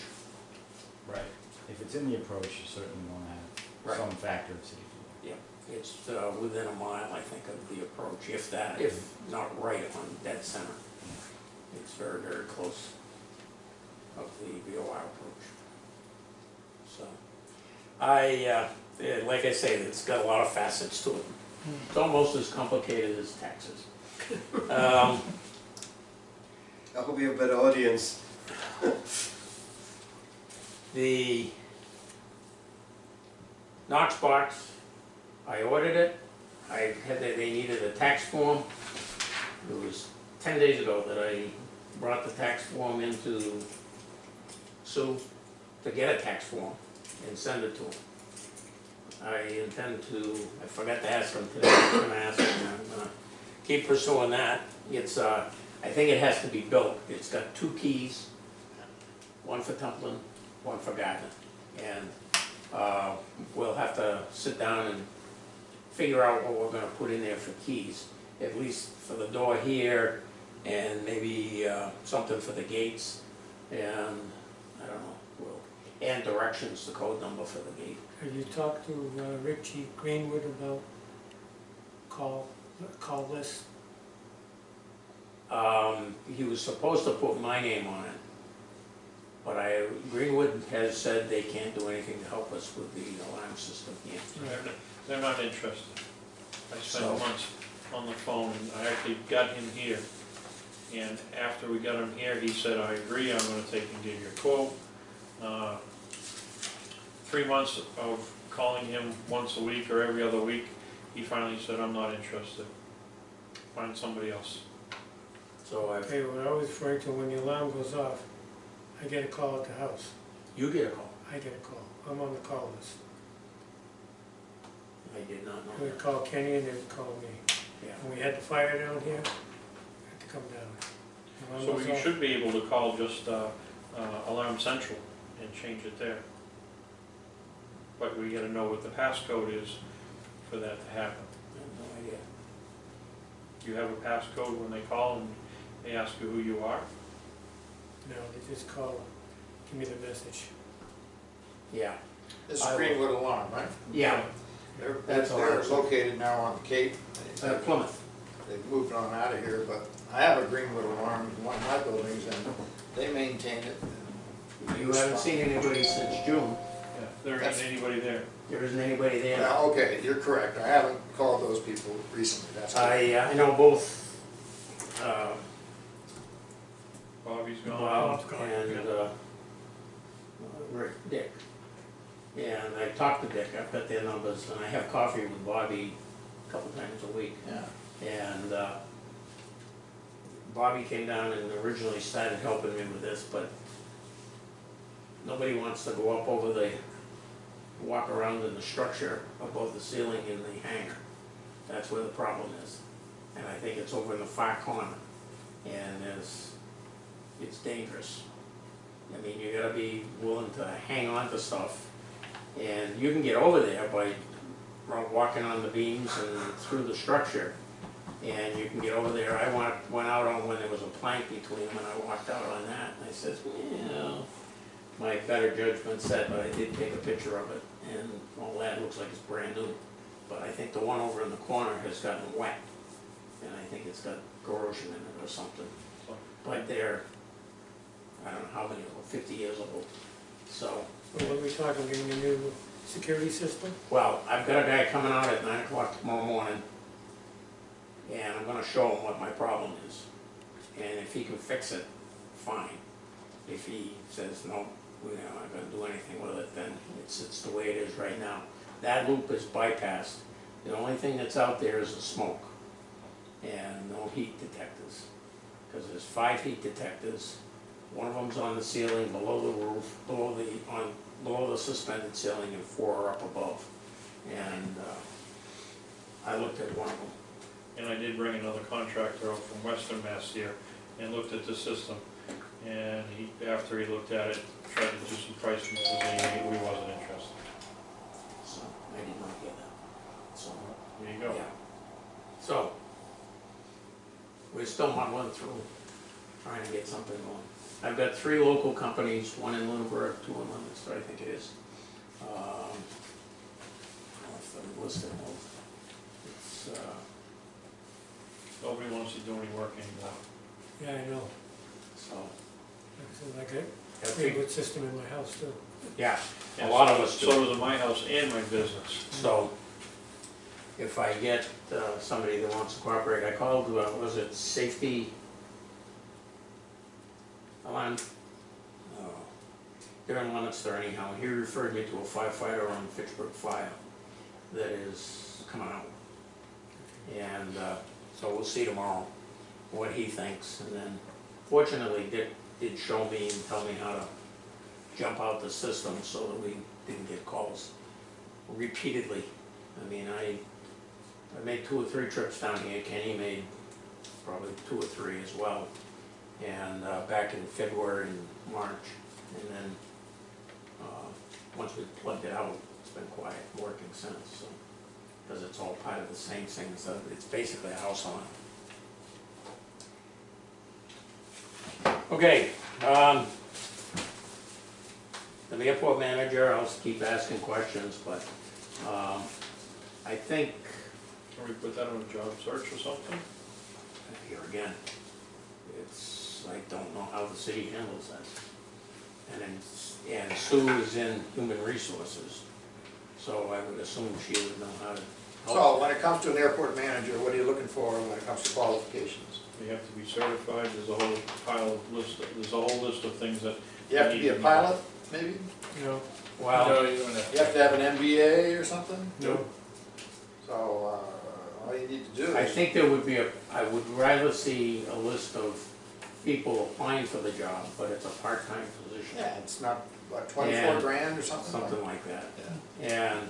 Right. If it's in the approach, you certainly want to have Right. some factor of safety. Yeah, it's within a mile, I think, of the approach, if that, if not right on dead center. It's very, very close of the VOR approach. So, like I say, it's got a lot of facets to it. It's almost as complicated as taxes. I hope you have a better audience. The Knox box, I ordered it. They needed a tax form. It was 10 days ago that I brought the tax form into Sue to get a tax form and send it to him. I intend to, I forgot to ask him today, I'm gonna ask him, I'm gonna keep pursuing that. It's, I think it has to be built. It's got 2 keys, one for Templin, one for Gardner. And we'll have to sit down and figure out what we're gonna put in there for keys, at least for the door here, and maybe something for the gates, and I don't know, and directions, the code number for the gate. Have you talked to Richie Greenwood about call list? He was supposed to put my name on it, but Greenwood has said they can't do anything to help us with the alarm system here. They're not interested. I spent So- months on the phone, and I actually got him here And after we got him here, he said, I agree, I'm gonna take and give you a quote. 3 months of calling him once a week or every other week, he finally said, I'm not interested. Find somebody else. So Okay, what I was referring to, when the alarm goes off, I get a call at the house. you get a call. I get a call. I'm on the call list. I did not know They would that. call Kenny and they would call me. Yeah. When we had the fire down here, I had to come down. Alarm So goes you off. should be able to call just Alarm Central and change it there. But we gotta know what the passcode is for that to happen. I have no idea. Do you have a passcode when they call and they ask you who you are? No, they just call, give me the message. Yeah. This I is will- Greenwood Alarm, right? Yeah, They're, That's all they're right. located now on the Cape. Plymouth. They've moved on out of here, but I have a Greenwood Alarm in one of my buildings, and they maintain it. You haven't seen anybody since June. Yeah. There ain't That's- anybody there. There isn't anybody there. Yeah, okay, you're correct, I haven't called those people recently, that's good. I know both, Bobby's gone. Bob Bob's gone, and, Dick. And I talked to Dick, I've got their numbers, and I have coffee with Bobby a couple times a week. Yeah, And, Bobby came down and originally started helping me with this, but nobody wants to go up over the, walk around in the structure above the ceiling in the hangar. That's where the problem is. And I think it's over in the far corner. And it's dangerous. I mean, you gotta be willing to hang on to stuff. And you can get over there by walking on the beams and through the structure. And you can get over there. I went out on when there was a plank between them, and I walked out on that. And I says, well, my better judgment said, but I did take a picture of it, and all that looks like it's brand new. But I think the one over in the corner has gotten wet, and I think it's got corrosion in it or something. But they're, I don't know how many, 50 years old. So, So what are we talking, getting a new security system? well, I've got a guy coming out at 9 o'clock tomorrow morning, and I'm gonna show him what my problem is. And if he can fix it, fine. If he says, no, we're not gonna do anything with it, then it's the way it is right now. That loop is bypassed. The only thing that's out there is the smoke and no heat detectors. Because there's 5 heat detectors. One of them's on the ceiling, below the roof, below the suspended ceiling, and 4 are up above. And I looked at one of them. And I did bring another contractor out from Western Mass here and looked at the system. And he, after he looked at it, tried to do some price comparisons, and we wasn't interested. So I did not get that. So, There you go. yeah. So, we're still muddling through, trying to get something going. I've got 3 local companies, one in Lunenburg, 2 in Leominster, I think it is. I'll list them all. It's, Nobody wants to do any work anymore. Yeah, I know. so, Like a pretty good system in my house too. yeah, a And lot of us do. So does my house and my business. So, if I get somebody that wants to cooperate, I called, was it Safety Alarm? They're in Leominster anyhow. He referred me to a firefighter on Fitchburg Fire that is coming out. And so we'll see tomorrow what he thinks. And then fortunately Dick did show me and tell me how to jump out the system so that we didn't get calls repeatedly. I mean, I made 2 or 3 trips down here. Kenny made probably 2 or 3 as well. And back in February and March. And then once we plugged it out, it's been quiet, working since. So, because it's all part of the same thing. So it's basically a house alarm. Okay. The airport manager, I'll keep asking questions, but I think, Can we put that on a job search or something? here again, I don't know how the city handles that. And Sue is in human resources, so I would assume she would know So when it comes to an airport manager, what are you looking for when it comes to qualifications? You have to be certified, there's a whole pile of list, there's a whole list of things that. You have to be a pilot, maybe? No, Well, No, you don't have You have to have an MBA or something? no. So, all you need to do I is, think there would be I would rather see a list of people applying for the job, but it's a part-time position. yeah, it's not, what, 24 And grand or something? Something like that. Yeah. And,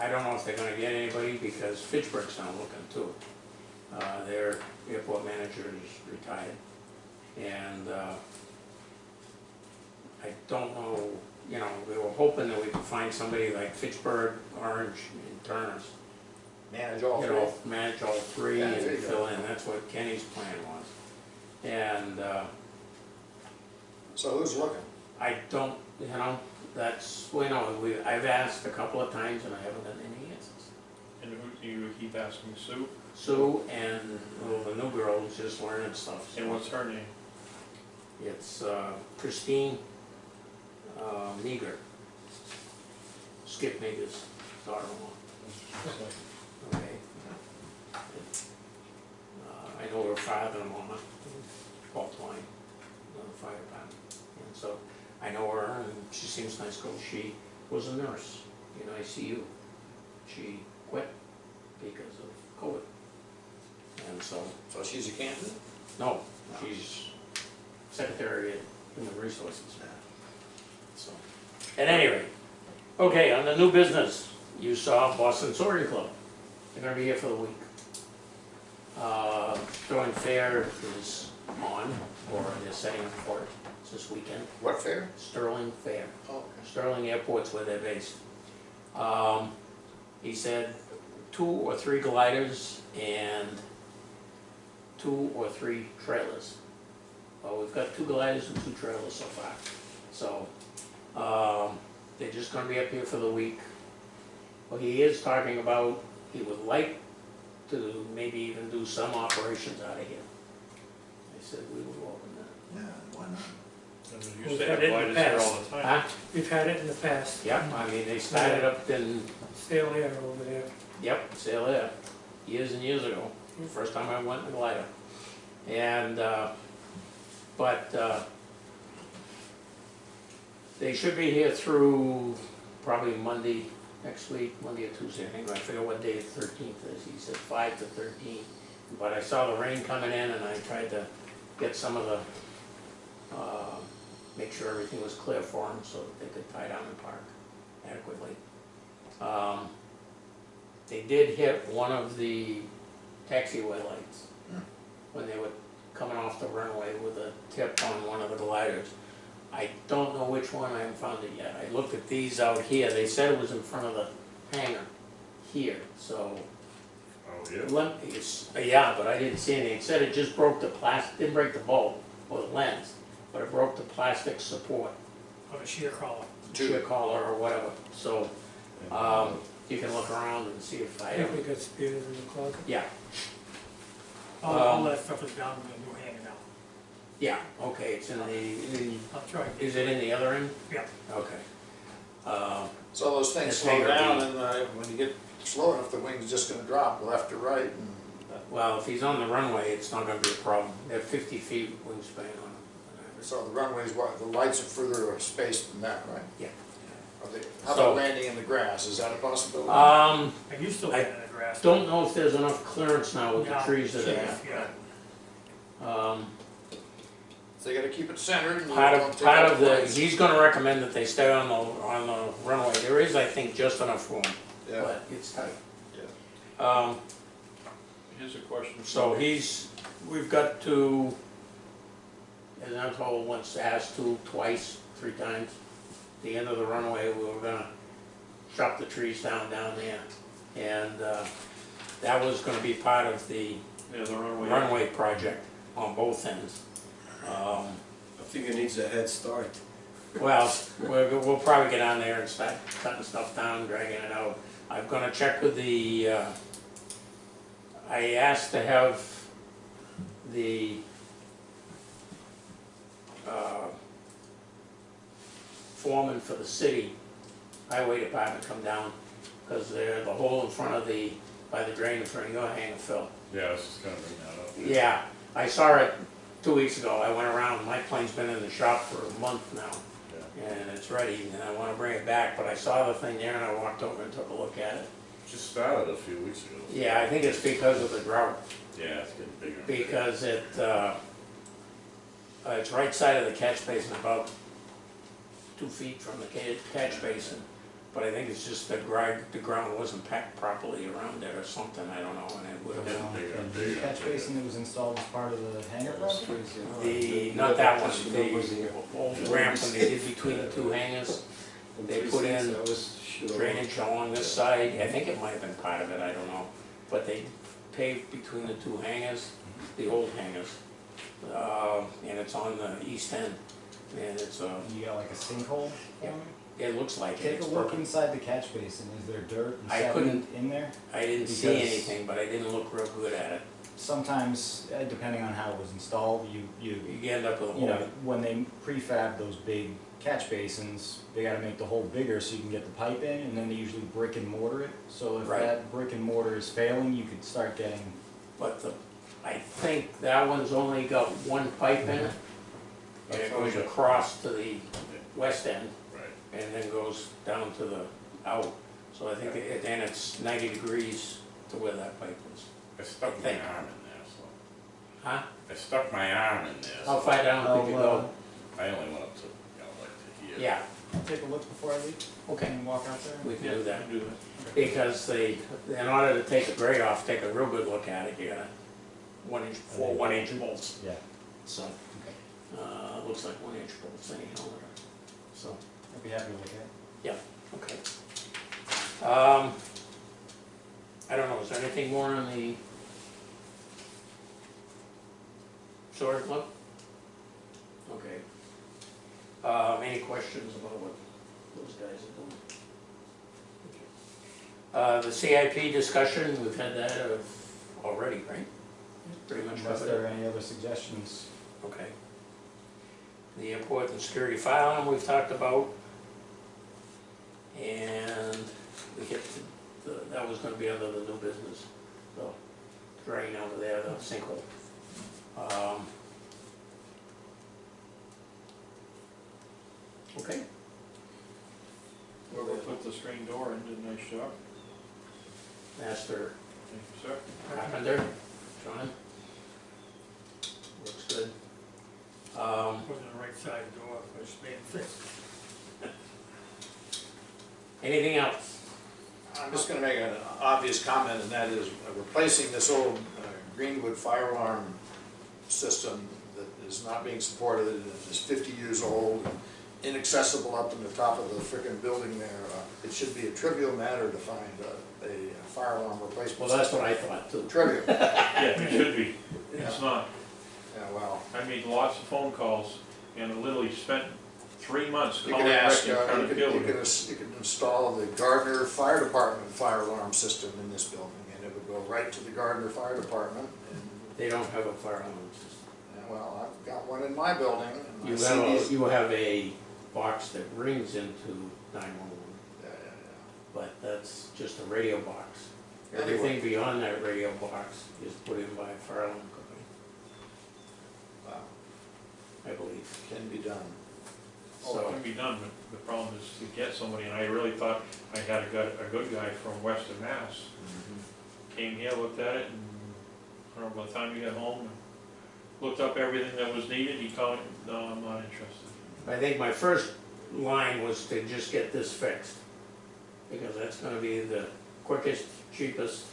I don't know if they're gonna get anybody because Fitchburg's not looking too. Their airport manager is retired. And, I don't know, you know, we were hoping that we could find somebody like Fitchburg, Orange, and Turner's. Manage all You three. know, manage all three Yeah, and there you go. fill in, that's what Kenny's plan was. And, So who's looking? I don't, you know, that's, you know, I've asked a couple of times and I haven't gotten any answers. And who do you keep asking, Sue? Sue and, well, the new girl who's just learning stuff. so And what's her name? It's Christine Meager. Skip Meager's daughter-in-law, okay? I know her father-in-law, Paul Twine, the fire department. And so I know her and she seems a nice girl. She was a nurse in ICU. She quit because of COVID. And so, So she's a candidate? no, she's secretary at Human Resources. So, at any rate, okay, on the new business, you saw Boston Soaring Club. They're gonna be here for the week. Sterling Fair is on, or they're setting up for it. It's this weekend. What fair? Sterling Fair. Oh, okay. Sterling Airport's where they're based. He said 2 or 3 gliders and 2 or 3 trailers. Well, we've got 2 gliders and 2 trailers so far. So, they're just gonna be up here for the week. Well, he is talking about, he would like to maybe even do some operations out of here. I said we would welcome that. Yeah, why not? I mean, We've you say had it in the gliders there all past. the time. Huh? We've had it in the past. Yep, I mean, they started up in, Sail Air over there. yep, Sail Air, years and years ago, first time I went in a glider. And, they should be here through probably Monday, next week, Monday or Tuesday, I think, I forget what day the 13th is, he said 5 to 13. But I saw the rain coming in and I tried to get some of the, make sure everything was clear for them so that they could tie down and park adequately. They did hit one of the taxiway lights when they were coming off the runway with a tip on one of the gliders. I don't know which one, I haven't found it yet. I looked at these out here, they said it was in front of the hangar here, so. Oh, Yeah, but I didn't see anything. It said it just broke the plastic, didn't break the bolt or the lens, but it broke the plastic support, Of a shear collar. shear collar or whatever. So, you can look around and see if I I think we got spears in the closet. yeah, All that stuff is down in the new hangar now. yeah, okay, it's in the, I'll try. is it in the other end? Yeah. Okay. So those things It's slow hangar down B. and when you get slow enough, the wing's just gonna drop left or right and. Well, if he's on the runway, it's not gonna be a problem. They have 50 feet wingspan on them. So the runways, the lights are further spaced than that, right? Yeah. How So- about landing in the grass, is that a possibility? I used to land in the grass. Don't know if there's enough clearance now with the No, trees that are yeah, there. So you gotta keep it centered and you Part don't of, take part out of the, lights. he's gonna recommend that they stay on the runway. There is, I think, just enough room, Yeah, but it's tight. yeah. Here's a question. So we've got to, as I'm told, once asked to, twice, 3 times. The end of the runway, we were gonna chop the trees down there. And, that was gonna be part of the Yeah, the runway. runway project on both ends. I think it needs a head start. Well, we'll probably get on there and start cutting stuff down, dragging it out. I'm gonna check with the, I asked to have the, foreman for the city highway department come down because they're the hole in front of by the drain in front of your hangar filled. Yeah, I was just gonna bring that up. Yeah, I saw it 2 weeks ago. I went around, my plane's been in the shop for a month now, Yeah. and it's ready, and I wanna bring it back, but I saw the thing there and I walked over and took a look at it. Just started a few weeks ago. Yeah, I think it's because of the drought, Yeah, it's getting bigger. because it's right side of the catch basin, about 2 feet from the catch basin. But I think it's just the ground wasn't packed properly around it or something, I don't know, and it would have been. And the catch basin that was installed as part of the hangar project? Not that one, the old ramp when they did between the two hangars, they put in drainage along this side, I think it might have been part of it, I don't know. But they paved between the two hangars, the old hangars, and it's on the east end, and it's You got like a sinkhole? Yeah. It looks like it. Take a It's look perfect. inside the catch basin, is there dirt and I sediment in there? I didn't see Because- anything, but I didn't look real good at it. Sometimes, depending on how it was installed, you You end up with a you know, hole. when they prefab those big catch basins, they gotta make the hole bigger so you can get the pipe in, and then they usually brick and mortar it. So if Right. that brick and mortar is failing, you could start getting, But I think that one's only got one pipe in it, and it goes across to the west end, Right. and then goes down to the out. So I think then it's 90 degrees to where that pipe is. I stuck my Thank- arm in there, so. Huh? I stuck my arm in there. How so far down did you go? I only went up to, like to here. Yeah, I'll take a look before I leave, okay, and walk out there. we can Yeah, do that. do that. Because in order to take the grate off, take a real good look at it, you gotta 1-inch bolts. Yeah, So, looks like 1-inch bolts anyhow. So, I'd be happy to look at it. okay. I don't know, is there anything more on the sewer club? Okay. Any questions about what those guys are doing? Okay. The CIP discussion, we've had that already, right? Pretty much Unless covered there it. are any other suggestions. Okay. The airport and security firearm we've talked about. And we get to, that was gonna be under the new business, the drain over there, the sinkhole. Okay, Whoever put the screen door in did a nice job. Master Thank you, sir. Carpenter, John. Looks good. Wasn't the right side door, I just made it fit. Anything else? I'm just gonna make an obvious comment, and that is replacing this old Greenwood fire alarm system that is not being supported, and is 50 years old, and inaccessible up in the top of the frickin' building there. It should be a trivial matter to find a fire alarm replacement. Well, that's what I thought too. Trivial, Yeah, it should be. It's not. yeah, well, I made lots of phone calls and literally spent 3 months you calling could Rick ask, and trying to kill him. you could install the Gardner Fire Department fire alarm system in this building, and it would go right to the Gardner Fire Department, and, They don't have a fire alarm system. well, I've got one in my building, and I You see have these. you have a box that rings into 911, Yeah, yeah, but that's just a radio box. Anyway. Everything beyond that radio box is put in by a fire alarm company, yeah. Wow, I believe. can be done. Oh, it So, can be done, but the problem is to get somebody, and I really thought I had a good guy from Western Mass. Came here, looked at it, and I don't know, by the time he got home, and looked up everything that was needed, he called me, no, I'm not interested. I think my first line was to just get this fixed, because that's gonna be the quickest, cheapest,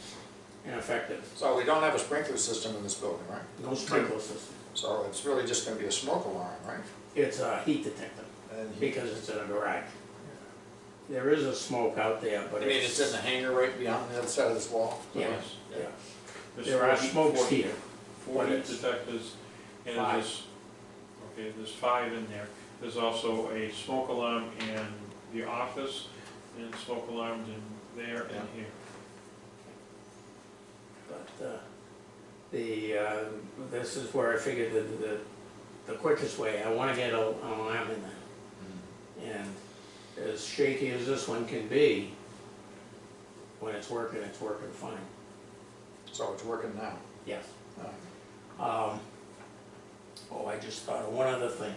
and effective. So we don't have a sprinkler system in this building, right? No sprinkler system. So it's really just gonna be a smoke alarm, right? It's a heat detector, And because it's in a garage. There is a smoke out there, but I mean, it's in the hangar right beyond the other side of this wall? Yeah, Yes. yeah. There's There are 4 smokes here. 4 heat What is- detectors, and 5. there's 5 in there. There's also a smoke alarm in the office, and smoke alarms in there and Yeah. here. But this is where I figured the quickest way, I wanna get an alarm in there. And as shaky as this one can be, when it's working fine, So it's working now. yes. Uh, Oh, I just thought of one other thing.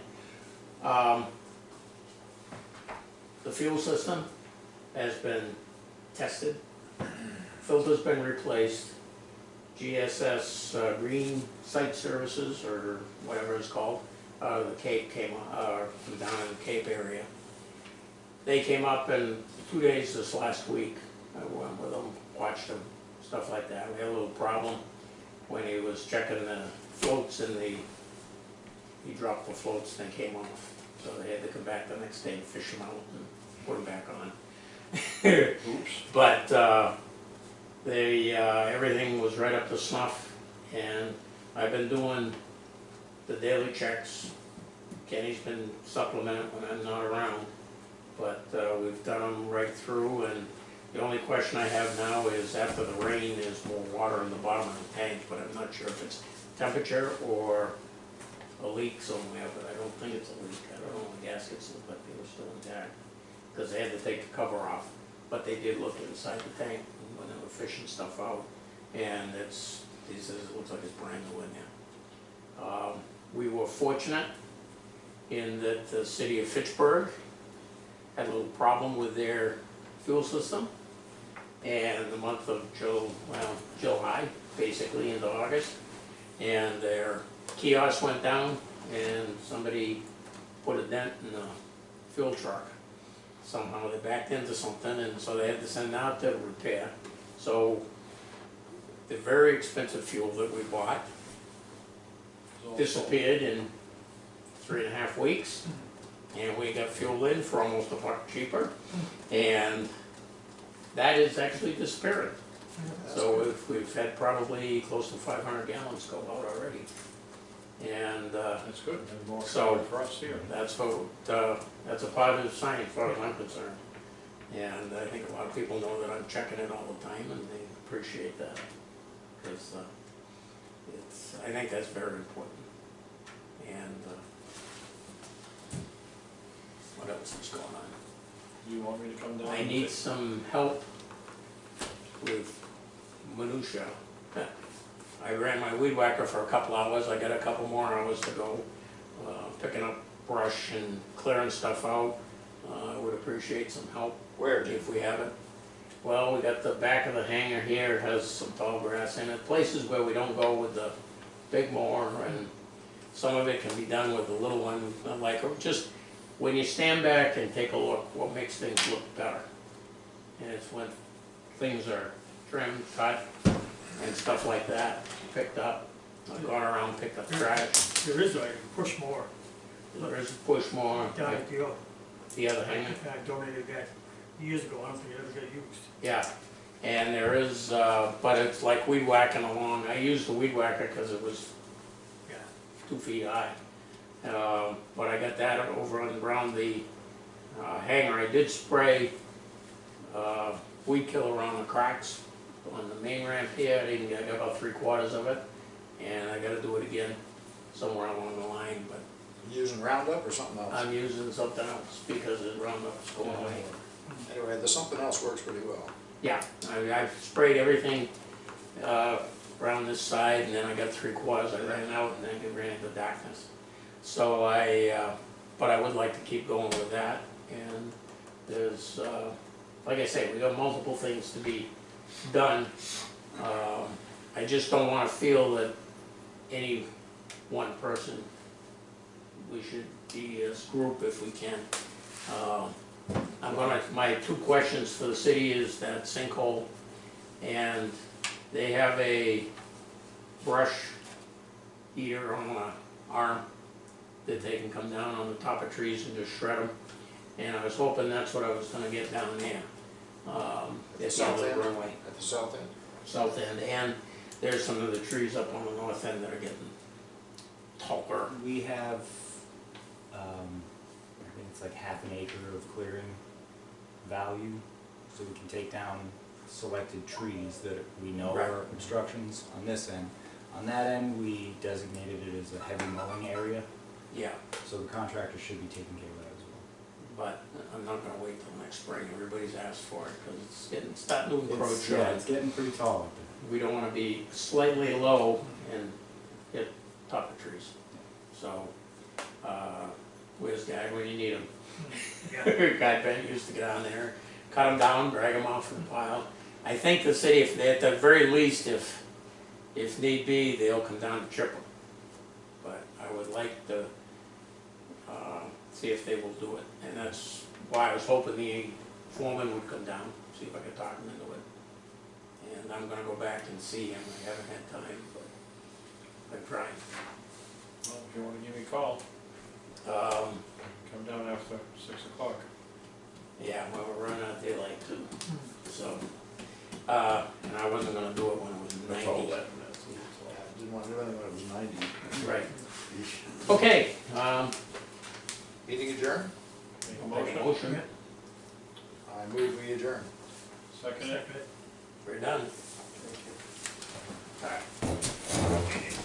The fuel system has been tested, filter's been replaced, GSS Green Site Services, or whatever it's called, the Cape came, from down in the Cape area. They came up in 2 days this last week. I went with them, watched them, stuff like that. We had a little problem when he was checking the floats in the, he dropped the floats and they came off. So they had to come back the next day and fish them out and put them back on. Oops. But everything was right up to snuff, and I've been doing the daily checks. Kenny's been supplementing when I'm not around, but we've done them right through, and the only question I have now is after the rain, there's more water in the bottom of the tank, but I'm not sure if it's temperature or a leak somewhere, but I don't think it's a leak. I don't know, the gaskets look like they were still intact, because they had to take the cover off. But they did look inside the tank when they were fishing stuff out, and he says it looks like it's brand new in there. We were fortunate in that the city of Fitchburg had a little problem with their fuel system, and the month of July, basically into August, and their kiosk went down, and somebody put a dent in the fuel truck. Somehow they backed into something, and so they had to send out to repair. So the very expensive fuel that we bought disappeared in 3.5 weeks, and we got fuel in for almost $1 cheaper, and that is actually disappearing. So we've had probably close to 500 gallons go out already. And That's good, and more So- for us here. that's a positive sign as far as I'm concerned. And I think a lot of people know that I'm checking it all the time, and they appreciate that. Because I think that's very important. And what else is going on? You want me to come down? I and need take- some help with minutia. I ran my weed whacker for a couple hours, I got a couple more hours to go, picking up brush and clearing stuff out. I would appreciate some help Where? if we have it. Well, we got the back of the hangar here, has some tall grass in it, places where we don't go with the big mower, and some of it can be done with the little one, like, just when you stand back and take a look, what makes things look better. And it's when things are trimmed, cut, and stuff like that, picked up. I've gone around, picked up trash. There is a push more There's a push more, down at the other hangar. I donated that years ago, I don't think it ever got used. Yeah, and there is, but it's like weed whacking along. I used the weed whacker because it was Yeah. 2 feet high. But I got that over and around the hangar. I did spray weed killer around the cracks on the main ramp here. I got about 3/4 of it, and I gotta do it again somewhere along the line, but Using Roundup or something else? I'm using something else because the Roundup's going away. Anyway, the something else works pretty well. Yeah, I've sprayed everything around this side, and then I got 3/4, I ran out, and then it ran into darkness. So but I would like to keep going with that, and there's, like I say, we got multiple things to be done. I just don't wanna feel that any one person, we should be as a group if we can. My 2 questions for the city is that sinkhole, and they have a brush eater on an arm that they can come down on the top of trees and just shred them. And I was hoping that's what I was gonna get down there. It's on the runway, At the south end? south end, and there's some of the trees up on the north end that are getting taller. We have, I think it's like half an acre of clearing value, so we can take down selected trees that we know Right. are obstructions on this end. On that end, we designated it as a heavy mowing area, Yeah, so the contractor should be taking care of that as well. but I'm not gonna wait till next spring, everybody's asked for it, cause it's starting to encroach Yeah, on. it's getting pretty tall up there. We don't wanna be slightly low and hit top of trees. So, where's Guy when you need him? Guy Ben used to get on there, cut them down, drag them off from the pile. I think the city, if they, at the very least, if need be, they'll come down and chip them. But I would like to, see if they will do it. And that's why I was hoping the foreman would come down, see if I could talk him into it. And I'm gonna go back and see him, I haven't had time, but I'm trying. Well, if you wanna give me a call, come down after 6 o'clock. Yeah, well, we're running out of daylight too, so, and I wasn't gonna do it when it was That's all 90. that. I didn't want to do anything when it was 90. Right. Okay, Meeting adjourned? Make a make a motion, motion, I move we adjourn. second it. we're done. Thank you. All right.